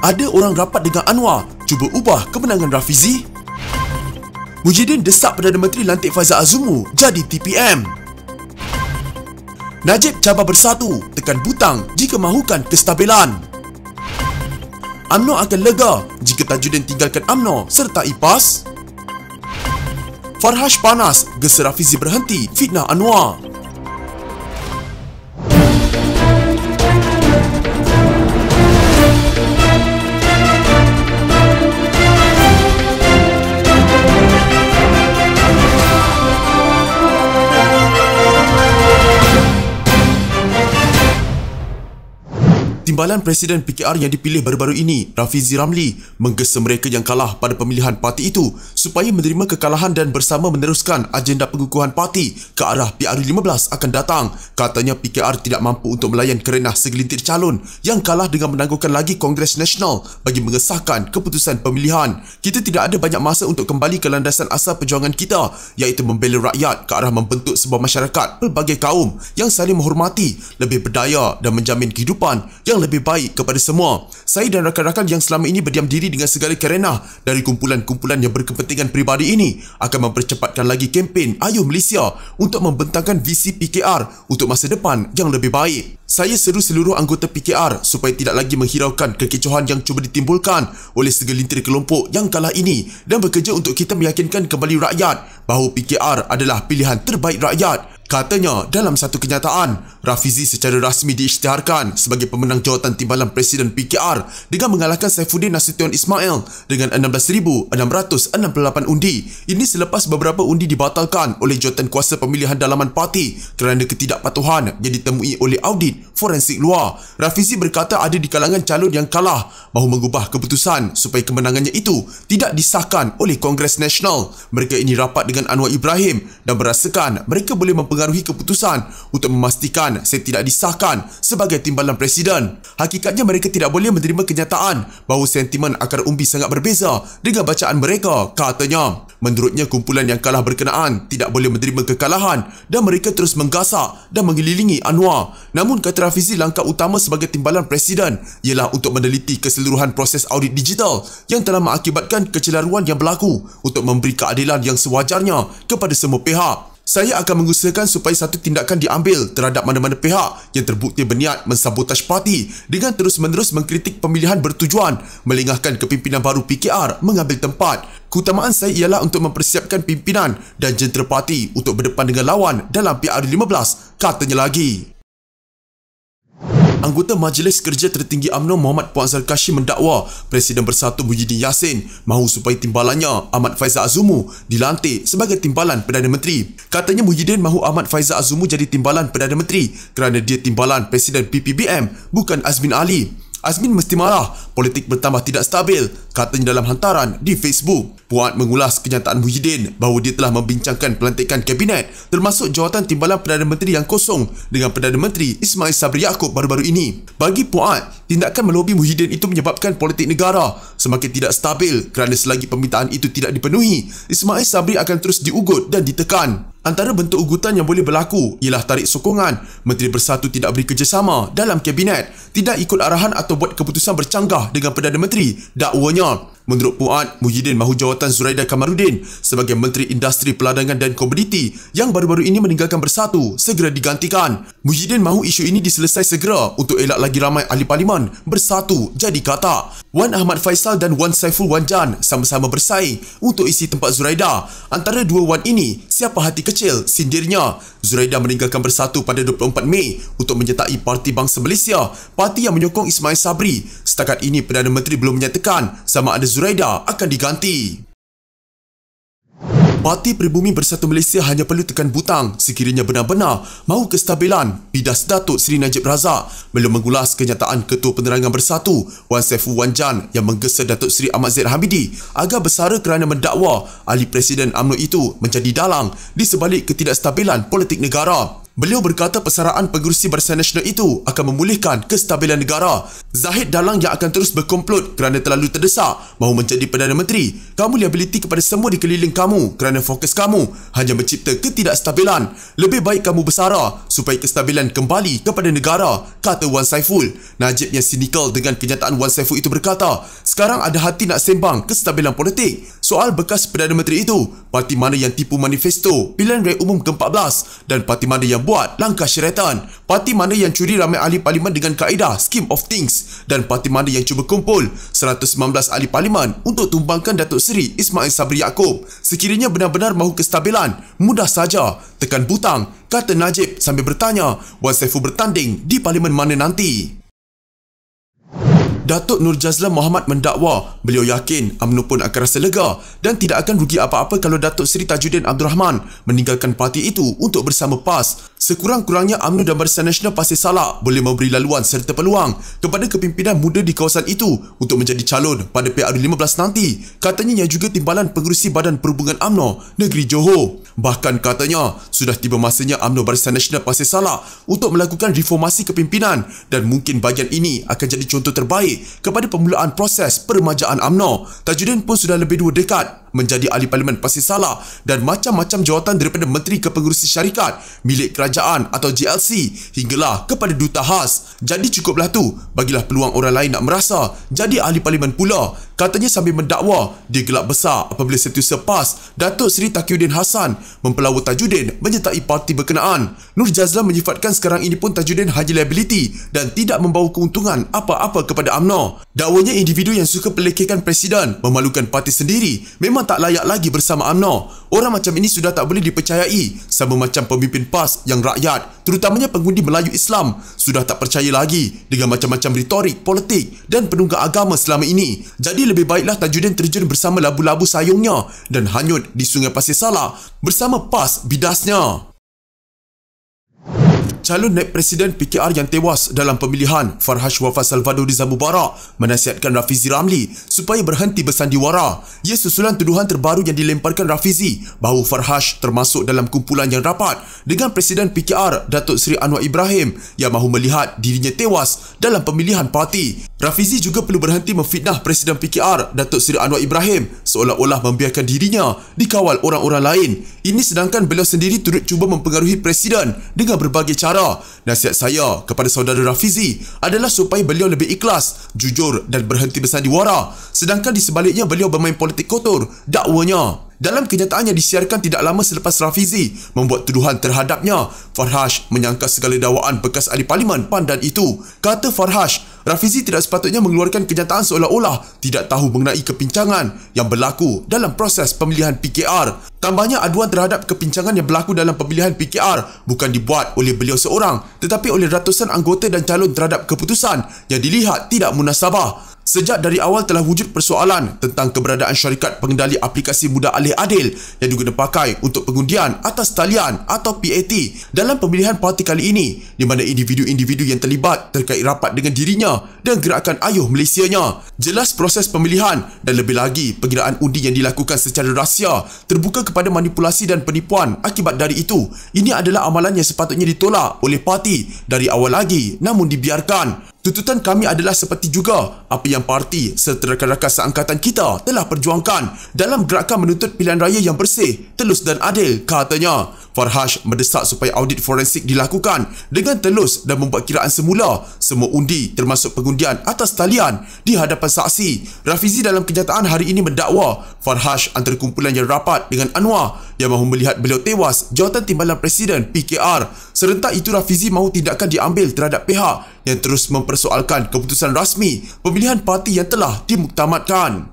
Ada orang rapat dengan Anwar cuba ubah kemenangan Rafizi. Muhyiddin desak Perdana Menteri lantik Faizal Azumu jadi TPM. Najib cabar bersatu tekan butang jika mahukan kestabilan. UMNO akan lega jika Tajuddin tinggalkan UMNO serta IPAS. Farhash panas gesa Rafizi berhenti fitnah Anwar. Timbalan Presiden PKR yang dipilih baru-baru ini, Rafizi Ramli, menggesa mereka yang kalah pada pemilihan parti itu supaya menerima kekalahan dan bersama meneruskan agenda pengukuhan parti ke arah PRU15 akan datang. Katanya PKR tidak mampu untuk melayan kerenah segelintir calon yang kalah dengan menangguhkan lagi Kongres Nasional bagi mengesahkan keputusan pemilihan. Kita tidak ada banyak masa untuk kembali ke landasan asal perjuangan kita, iaitu membela rakyat ke arah membentuk sebuah masyarakat pelbagai kaum yang saling menghormati, lebih berdaya dan menjamin kehidupan yang lebih baik kepada semua. Saya dan rakan-rakan yang selama ini berdiam diri dengan segala kerenah dari kumpulan-kumpulan yang berkepentingan peribadi ini akan mempercepatkan lagi kempen Ayuh Malaysia untuk membentangkan visi PKR untuk masa depan yang lebih baik. Saya seru seluruh anggota PKR supaya tidak lagi menghiraukan kekecohan yang cuba ditimbulkan oleh segelintir kelompok yang kalah ini dan bekerja untuk kita meyakinkan kembali rakyat bahawa PKR adalah pilihan terbaik rakyat. Katanya dalam satu kenyataan, Rafizi secara rasmi diisytiharkan sebagai pemenang jawatan timbalan Presiden PKR dengan mengalahkan Saifuddin Nasution Ismail dengan 16,668 undi. Ini selepas beberapa undi dibatalkan oleh jawatan kuasa pemilihan dalaman parti kerana ketidakpatuhan yang ditemui oleh audit forensik luar. Rafizi berkata ada di kalangan calon yang kalah mahu mengubah keputusan supaya kemenangannya itu tidak disahkan oleh Kongres Nasional. Mereka ini rapat dengan Anwar Ibrahim dan berasakan mereka boleh mempengaruhi keputusan untuk memastikan saya tidak disahkan sebagai timbalan presiden. Hakikatnya mereka tidak boleh menerima kenyataan bahawa sentimen akar umbi sangat berbeza dengan bacaan mereka. Katanya, menurutnya kumpulan yang kalah berkenaan tidak boleh menerima kekalahan dan mereka terus menggasak dan mengelilingi Anwar. Namun kata Rafizi, langkah utama sebagai timbalan presiden ialah untuk meneliti keseluruhan proses audit digital yang telah mengakibatkan kecelaruan yang berlaku untuk memberi keadilan yang sewajarnya kepada semua pihak. Saya akan mengusahakan supaya satu tindakan diambil terhadap mana-mana pihak yang terbukti berniat mensabotase parti dengan terus-menerus mengkritik pemilihan bertujuan melengahkan kepimpinan baru PKR mengambil tempat. Keutamaan saya ialah untuk mempersiapkan pimpinan dan jentera parti untuk berdepan dengan lawan dalam PRU15, katanya lagi. Anggota Majlis Kerja Tertinggi UMNO Muhammad Puan Zarkashi mendakwa Presiden Bersatu Muhyiddin Yassin mahu supaya timbalannya Ahmad Faizal Azumu dilantik sebagai timbalan Perdana Menteri. Katanya Muhyiddin mahu Ahmad Faizal Azumu jadi timbalan Perdana Menteri kerana dia timbalan Presiden PPBM, bukan Azmin Ali. Azmin mesti marah, politik bertambah tidak stabil, katanya dalam hantaran di Facebook. Puan mengulas kenyataan Muhyiddin bahawa dia telah membincangkan pelantikan kabinet termasuk jawatan timbalan Perdana Menteri yang kosong dengan Perdana Menteri Ismail Sabri Yaakob baru-baru ini. Bagi Puan, tindakan melobi Muhyiddin itu menyebabkan politik negara semakin tidak stabil kerana selagi permintaan itu tidak dipenuhi, Ismail Sabri akan terus diugut dan ditekan. Antara bentuk ugutan yang boleh berlaku ialah tarik sokongan, Menteri Bersatu tidak beri kerjasama dalam kabinet, tidak ikut arahan atau buat keputusan bercanggah dengan Perdana Menteri, dakwanya. Menurut Puan, Muhyiddin mahu jawatan Zuraidah Kamaruddin sebagai Menteri Industri Peladangan dan Komoditi yang baru-baru ini meninggalkan Bersatu segera digantikan. Muhyiddin mahu isu ini diselesai segera untuk elak lagi ramai ahli parlimen bersatu jadi kata. Wan Ahmad Faisal dan Wan Saiful Wan Jan sama-sama bersaing untuk isi tempat Zuraidah. Antara dua Wan ini, siapa hati kecil sindirnya. Zuraidah meninggalkan Bersatu pada 24 Mei untuk menyertai Parti Bangsa Malaysia, parti yang menyokong Ismail Sabri. Setakat ini Perdana Menteri belum menyatakan sama ada Zuraidah akan diganti. Parti Pribumi Bersatu Malaysia hanya perlu tekan butang sekiranya benar-benar mahu kestabilan, bidas Datuk Seri Najib Razak belum mengulas kenyataan Ketua Penerangan Bersatu Wan Saiful Wan Jan yang menggesa Datuk Seri Ahmad Zaid Hamidi agak bersara kerana mendakwa ahli Presiden UMNO itu menjadi dalang di sebalik ketidakstabilan politik negara. Beliau berkata persaraan pengerusi Barisan Nasional itu akan memulihkan kestabilan negara. Zahid Dalang yang akan terus berkomplot kerana terlalu terdesak mahu menjadi Perdana Menteri. Kamu liability kepada semua di keliling kamu kerana fokus kamu hanya mencipta ketidakstabilan. Lebih baik kamu bersara supaya kestabilan kembali kepada negara, kata Wan Saiful. Najib yang sinikal dengan kenyataan Wan Saiful itu berkata, sekarang ada hati nak sembang kestabilan politik. Soal bekas Perdana Menteri itu, parti mana yang tipu manifesto pilihan raya umum ke-14 dan parti mana yang buat langkah syaratan, parti mana yang curi ramai ahli parlimen dengan kaedah scheme of things dan parti mana yang cuba kumpul 119 ahli parlimen untuk tumbangkan Datuk Seri Ismail Sabri Yaakob. Sekiranya benar-benar mahu kestabilan, mudah saja tekan butang, kata Najib sambil bertanya Wan Saiful bertanding di parlimen mana nanti. Datuk Nur Jazlan Mohamad mendakwa beliau yakin UMNO pun akan rasa lega dan tidak akan rugi apa-apa kalau Datuk Seri Tajuddin Abdul Rahman meninggalkan parti itu untuk bersama PAS. Sekurang-kurangnya UMNO dan Barisan Nasional Pasir Salak boleh memberi laluan serta peluang kepada kepimpinan muda di kawasan itu untuk menjadi calon pada PRU15 nanti. Katanya yang juga timbalan pengerusi Badan Perhubungan UMNO Negeri Johor. Bahkan katanya sudah tiba masanya UMNO Barisan Nasional Pasir Salak untuk melakukan reformasi kepimpinan dan mungkin bahagian ini akan jadi contoh terbaik kepada permulaan proses peremajaan UMNO. Tajuddin pun sudah lebih 2 dekad menjadi ahli parlimen Pasir Salak dan macam-macam jawatan daripada Menteri Kepengurusi Syarikat, Milik Kerajaan atau JLC hinggalah kepada Duta Khas. Jadi cukuplah tu, bagilah peluang orang lain nak merasa jadi ahli parlimen pula. Katanya sambil mendakwa dia gelap besar apabila Setiausaha PAS Datuk Seri Taqiyuddin Hassan mempelawa Tajuddin menyertai parti berkenaan. Nur Jazlan menyifatkan sekarang ini pun Tajuddin hanya liability dan tidak membawa keuntungan apa-apa kepada UMNO. Dakwanya individu yang suka pelekehkan presiden, memalukan parti sendiri memang tak layak lagi bersama UMNO. Orang macam ini sudah tak boleh dipercayai, sama macam pemimpin PAS yang rakyat, terutamanya pengundi Melayu Islam, sudah tak percaya lagi dengan macam-macam retorik, politik dan penunggang agama selama ini. Jadi lebih baiklah Tajuddin terjun bersama labu-labu sayungnya dan hanyut di Sungai Pasir Salak bersama PAS bidasnya. Calon naib Presiden PKR yang tewas dalam pemilihan Farhash Wafat Salvador Riza Mubarak menasihatkan Rafizi Ramli supaya berhenti bersandiwara. Ia susulan tuduhan terbaru yang dilemparkan Rafizi bahawa Farhash termasuk dalam kumpulan yang rapat dengan Presiden PKR Datuk Seri Anwar Ibrahim yang mahu melihat dirinya tewas dalam pemilihan parti. Rafizi juga perlu berhenti memfitnah Presiden PKR Datuk Seri Anwar Ibrahim seolah-olah membiarkan dirinya dikawal orang-orang lain. Ini sedangkan beliau sendiri turut cuba mempengaruhi Presiden dengan berbagai cara. Nasihat saya kepada saudara Rafizi adalah supaya beliau lebih ikhlas, jujur dan berhenti bersandiwara. Sedangkan di sebaliknya beliau bermain politik kotor, dakwanya. Dalam kenyataan yang disiarkan tidak lama selepas Rafizi membuat tuduhan terhadapnya, Farhash menyangka segala dakwaan bekas ahli parlimen pandan itu. Kata Farhash, Rafizi tidak sepatutnya mengeluarkan kenyataan seolah-olah tidak tahu mengenai kepincangan yang berlaku dalam proses pemilihan PKR. Tambahnya aduan terhadap kepincangan yang berlaku dalam pemilihan PKR bukan dibuat oleh beliau seorang tetapi oleh ratusan anggota dan calon terhadap keputusan yang dilihat tidak munasabah. Sejak dari awal telah wujud persoalan tentang keberadaan syarikat pengendali aplikasi mudah alih adil yang digunakan pakai untuk pengundian atas talian atau PAT dalam pemilihan parti kali ini, di mana individu-individu yang terlibat terkait rapat dengan dirinya dan gerakan ayuh Malaysianya. Jelas proses pemilihan dan lebih lagi pengiraan undi yang dilakukan secara rahsia terbuka kepada manipulasi dan penipuan. Akibat dari itu, ini adalah amalan yang sepatutnya ditolak oleh parti dari awal lagi namun dibiarkan. Tuntutan kami adalah seperti juga apa yang parti serta rakan-rakan seangkatan kita telah perjuangkan dalam gerakan menuntut pilihan raya yang bersih, telus dan adil, katanya. Farhash mendesak supaya audit forensik dilakukan dengan telus dan membuat kiraan semula semua undi termasuk pengundian atas talian di hadapan saksi. Rafizi dalam kenyataan hari ini mendakwa Farhash antara kumpulan yang rapat dengan Anwar yang mahu melihat beliau tewas jawatan timbalan Presiden PKR. Serentak itu Rafizi mahu tindakan diambil terhadap pihak yang terus mempersoalkan keputusan rasmi pemilihan parti yang telah dimuktamadkan.